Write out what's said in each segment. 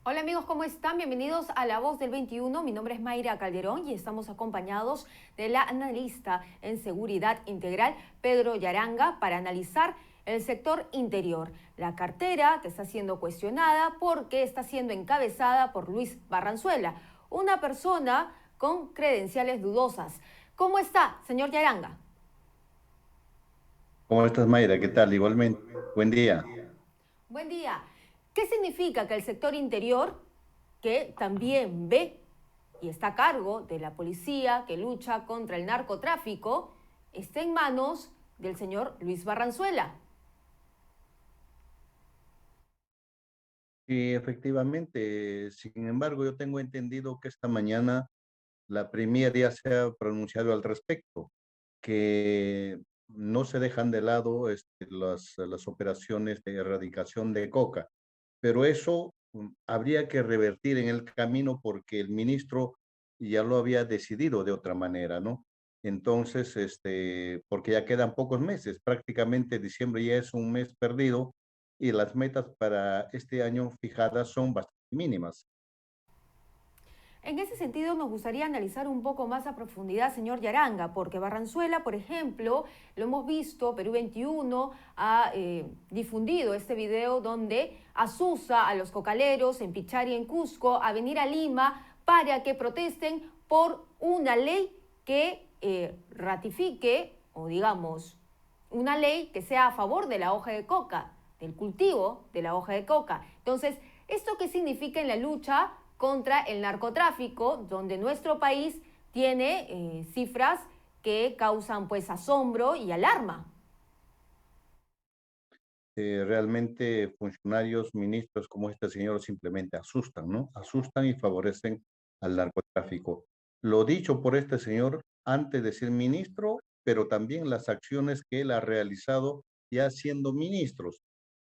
Hola amigos, ¿cómo están? Bienvenidos a La Voz del 21. Mi nombre es Mayra Calderón y estamos acompañados de la analista en seguridad integral, Pedro Yaranga, para analizar el sector interior. La cartera que está siendo cuestionada porque está siendo encabezada por Luis Barranzuela, una persona con credenciales dudosas. ¿Cómo está, señor Yaranga? ¿Cómo estás, Mayra? ¿Qué tal? Igualmente. Buen día. Buen día. ¿Qué significa que el sector interior, que también ve y está a cargo de la policía que lucha contra el narcotráfico, esté en manos del señor Luis Barranzuela? Y efectivamente, sin embargo, yo tengo entendido que esta mañana la Premier ya se ha pronunciado al respecto, que no se dejan de lado las operaciones de erradicación de coca, pero eso habría que revertir en el camino porque el ministro ya lo había decidido de otra manera, ¿no? Entonces, porque ya quedan pocos meses, prácticamente diciembre ya es un mes perdido y las metas para este año fijadas son bastante mínimas. En ese sentido, nos gustaría analizar un poco más a profundidad, señor Yaranga, porque Barranzuela, por ejemplo, lo hemos visto, Perú 21 ha difundido este video donde asusa a los cocaleros en Pichari, en Cusco, a venir a Lima para que protesten por una ley que ratifique, o digamos, una ley que sea a favor de la hoja de coca, del cultivo de la hoja de coca. Entonces, ¿esto qué significa en la lucha contra el narcotráfico, donde nuestro país tiene cifras que causan pues asombro y alarma? Realmente funcionarios, ministros como este señor simplemente asustan, ¿no? Asustan y favorecen al narcotráfico. Lo dicho por este señor antes de ser ministro, pero también las acciones que él ha realizado ya siendo ministros.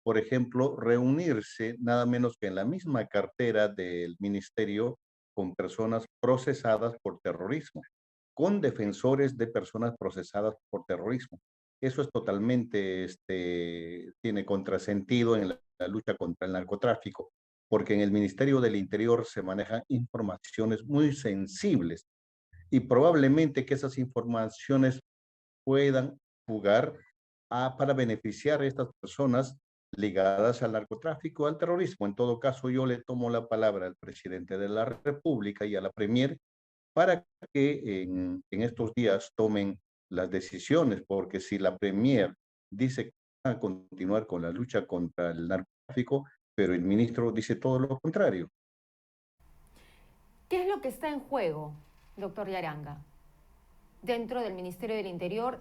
Por ejemplo, reunirse nada menos que en la misma cartera del ministerio con personas procesadas por terrorismo, con defensores de personas procesadas por terrorismo. Eso es totalmente, tiene contrasentido en la lucha contra el narcotráfico, porque en el Ministerio del Interior se manejan informaciones muy sensibles y probablemente que esas informaciones puedan jugar para beneficiar a estas personas ligadas al narcotráfico, al terrorismo. En todo caso, yo le tomo la palabra al presidente de la República y a la Premier para que en estos días tomen las decisiones, porque si la Premier dice que va a continuar con la lucha contra el narcotráfico, pero el ministro dice todo lo contrario. ¿Qué es lo que está en juego, doctor Yaranga, dentro del Ministerio del Interior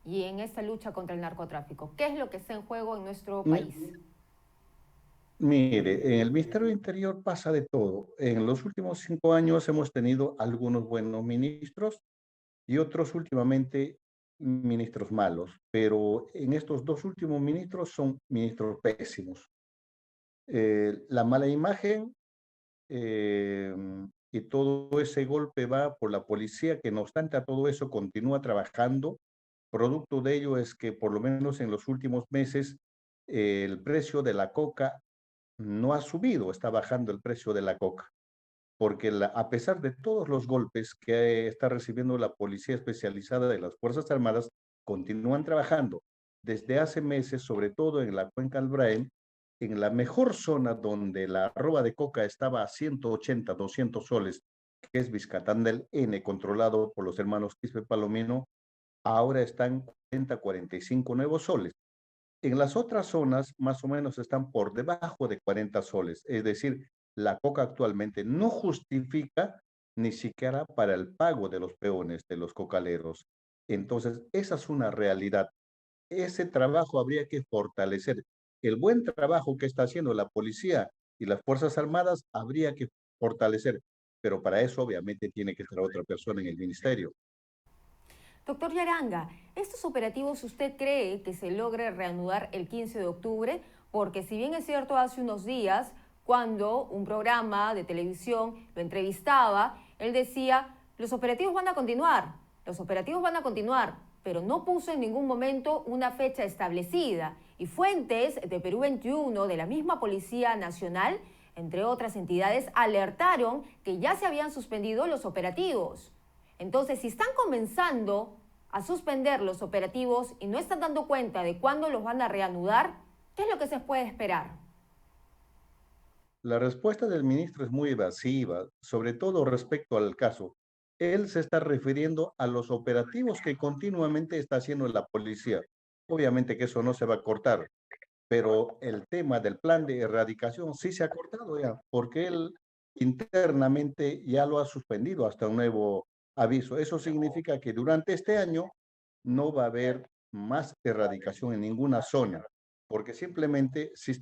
y en esta lucha contra el narcotráfico? ¿Qué es lo que está en juego en nuestro país? Mire, en el Ministerio del Interior pasa de todo. En los últimos 5 años hemos tenido algunos buenos ministros y otros últimamente ministros malos, pero en estos dos últimos ministros son ministros pésimos. La mala imagen eh, y todo ese golpe va por la policía, que no obstante a todo eso continúa trabajando. Producto de ello es que por lo menos en los últimos meses el precio de la coca no ha subido, está bajando el precio de la coca, porque a pesar de todos los golpes que está recibiendo la policía especializada de las Fuerzas Armadas, continúan trabajando desde hace meses, sobre todo en la cuenca del Braen, en la mejor zona donde la arroba de coca estaba a 180, 200 soles, que es Vizcatán del N, controlado por los hermanos Quispe Palomino, ahora están 40, 45 nuevos soles. En las otras zonas, más o menos están por debajo de 40 soles. Es decir, la coca actualmente no justifica ni siquiera para el pago de los peones, de los cocaleros. Entonces, esa es una realidad. Ese trabajo habría que fortalecer. El buen trabajo que está haciendo la policía y las Fuerzas Armadas habría que fortalecer, pero para eso obviamente tiene que estar otra persona en el ministerio. Doctor Yaranga, ¿estos operativos usted cree que se logre reanudar el 15 de octubre? Porque si bien es cierto, hace unos días, cuando un programa de televisión lo entrevistaba, él decía, los operativos van a continuar, los operativos van a continuar, pero no puso en ningún momento una fecha establecida. Y fuentes de Perú 21, de la misma Policía Nacional, entre otras entidades, alertaron que ya se habían suspendido los operativos. Entonces, si están comenzando a suspender los operativos y no están dando cuenta de cuándo los van a reanudar, ¿qué es lo que se puede esperar? La respuesta del ministro es muy evasiva, sobre todo respecto al caso. Él se está refiriendo a los operativos que continuamente está haciendo la policía. Obviamente que eso no se va a cortar, pero el tema del plan de erradicación sí se ha cortado ya, porque él internamente ya lo ha suspendido hasta un nuevo aviso. Eso significa que durante este año no va a haber más erradicación en ninguna zona, porque simplemente si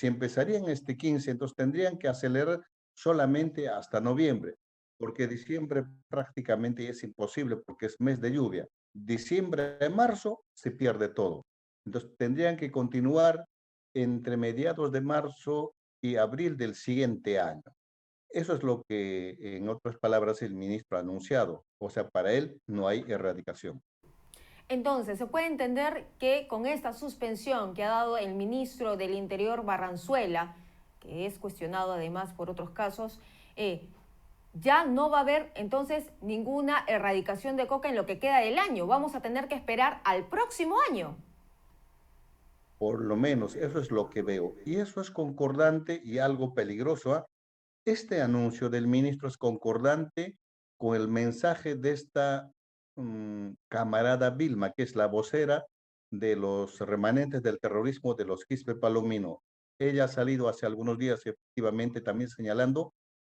empezarían este 15, entonces tendrían que acelerar solamente hasta noviembre, porque diciembre prácticamente es imposible porque es mes de lluvia. Diciembre, marzo se pierde todo. Entonces tendrían que continuar entre mediados de marzo y abril del siguiente año. Eso es lo que, en otras palabras, el ministro ha anunciado. O sea, para él no hay erradicación. Entonces, se puede entender que con esta suspensión que ha dado el ministro del Interior Barranzuela, que es cuestionado además por otros casos, ya no va a haber entonces ninguna erradicación de coca en lo que queda del año. Vamos a tener que esperar al próximo año. Por lo menos eso es lo que veo. Y eso es concordante y algo peligroso. ¿Ah? Este anuncio del ministro es concordante con el mensaje de esta camarada Vilma, que es la vocera de los remanentes del terrorismo de los Quispe Palomino. Ella ha salido hace algunos días efectivamente también señalando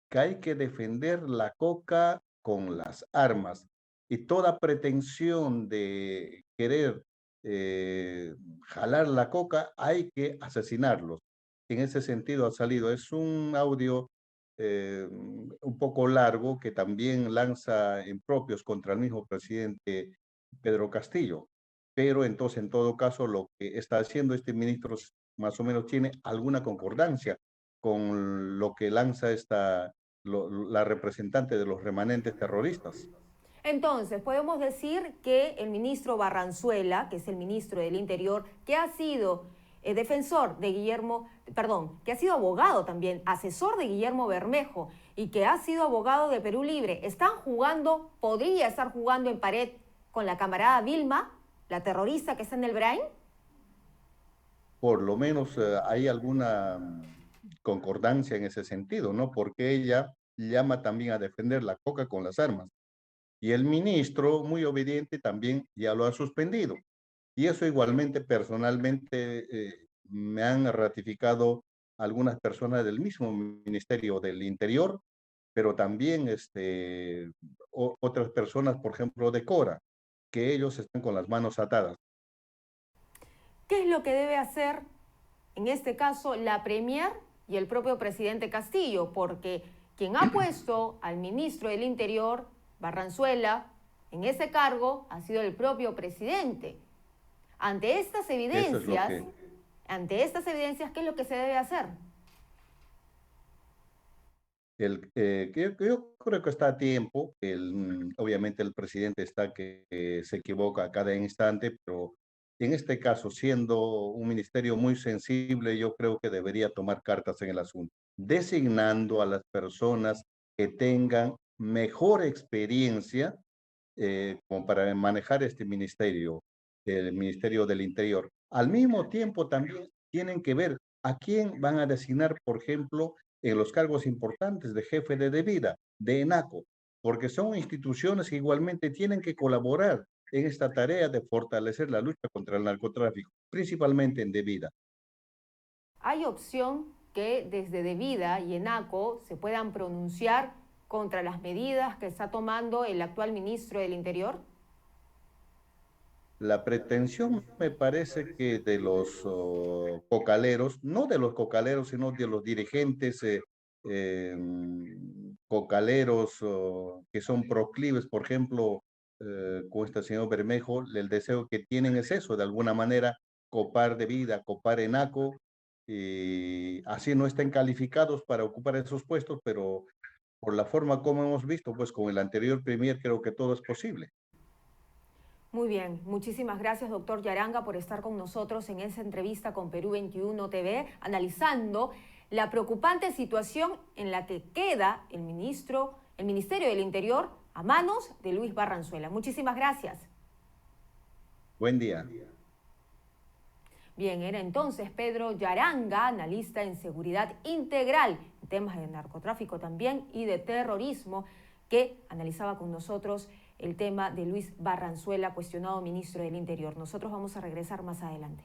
que hay que defender la coca con las armas y toda pretensión de querer jalar la coca hay que asesinarlos. En ese sentido ha salido, es un audio un poco largo que también lanza impropios contra el mismo presidente Pedro Castillo. Pero entonces, en todo caso, lo que está haciendo este ministro más o menos tiene alguna concordancia con lo que lanza la representante de los remanentes terroristas. Entonces, podemos decir que el ministro Barranzuela, que es el ministro del Interior, que ha sido defensor de Guillermo, perdón, que ha sido abogado también, asesor de Guillermo Bermejo y que ha sido abogado de Perú Libre, están jugando, podría estar jugando en pared con la camarada Vilma, la terrorista que está en el Brain. Por lo menos hay alguna concordancia en ese sentido, ¿no? Porque ella llama también a defender la coca con las armas. Y el ministro, muy obediente, también ya lo ha suspendido. Y eso igualmente personalmente me han ratificado algunas personas del mismo Ministerio del Interior, pero también otras personas, por ejemplo, de Cora, que ellos están con las manos atadas. ¿Qué es lo que debe hacer, en este caso, la Premier y el propio presidente Castillo? Porque quien ha puesto al ministro del Interior, Barranzuela, en ese cargo ha sido el propio presidente. Ante estas Eso es lo evidencias, que ¿qué es lo que se debe hacer? que yo creo que está a tiempo. Obviamente el presidente está que se equivoca a cada instante, pero en este caso, siendo un ministerio muy sensible, yo creo que debería tomar cartas en el asunto, designando a las personas que tengan mejor experiencia como para manejar este ministerio, el Ministerio del Interior. Al mismo tiempo, también tienen que ver a quién van a designar, por ejemplo, en los cargos importantes de jefe de debida, de ENACO, porque son instituciones que igualmente tienen que colaborar en esta tarea de fortalecer la lucha contra el narcotráfico, principalmente en debida. ¿Hay opción que desde Devida y ENACO se puedan pronunciar contra las medidas que está tomando el actual ministro del Interior? La pretensión me parece que de los cocaleros, no de los cocaleros, sino de los dirigentes eh, cocaleros que son proclives, por ejemplo, con este señor Bermejo, el deseo que tienen es eso, de alguna manera, copar de vida, copar ENACO, y así no estén calificados para ocupar esos puestos, pero por la forma como hemos visto, pues con el anterior premier creo que todo es posible. Muy bien, muchísimas gracias, doctor Yaranga, por estar con nosotros en esa entrevista con Perú 21 TV, analizando la preocupante situación en la que queda el Ministerio del Interior a manos de Luis Barranzuela. Muchísimas gracias. Buen día. Bien, era entonces Pedro Yaranga, analista en seguridad integral, en temas de narcotráfico también y de terrorismo, que analizaba con nosotros el tema de Luis Barranzuela, cuestionado ministro del Interior. Nosotros vamos a regresar más adelante.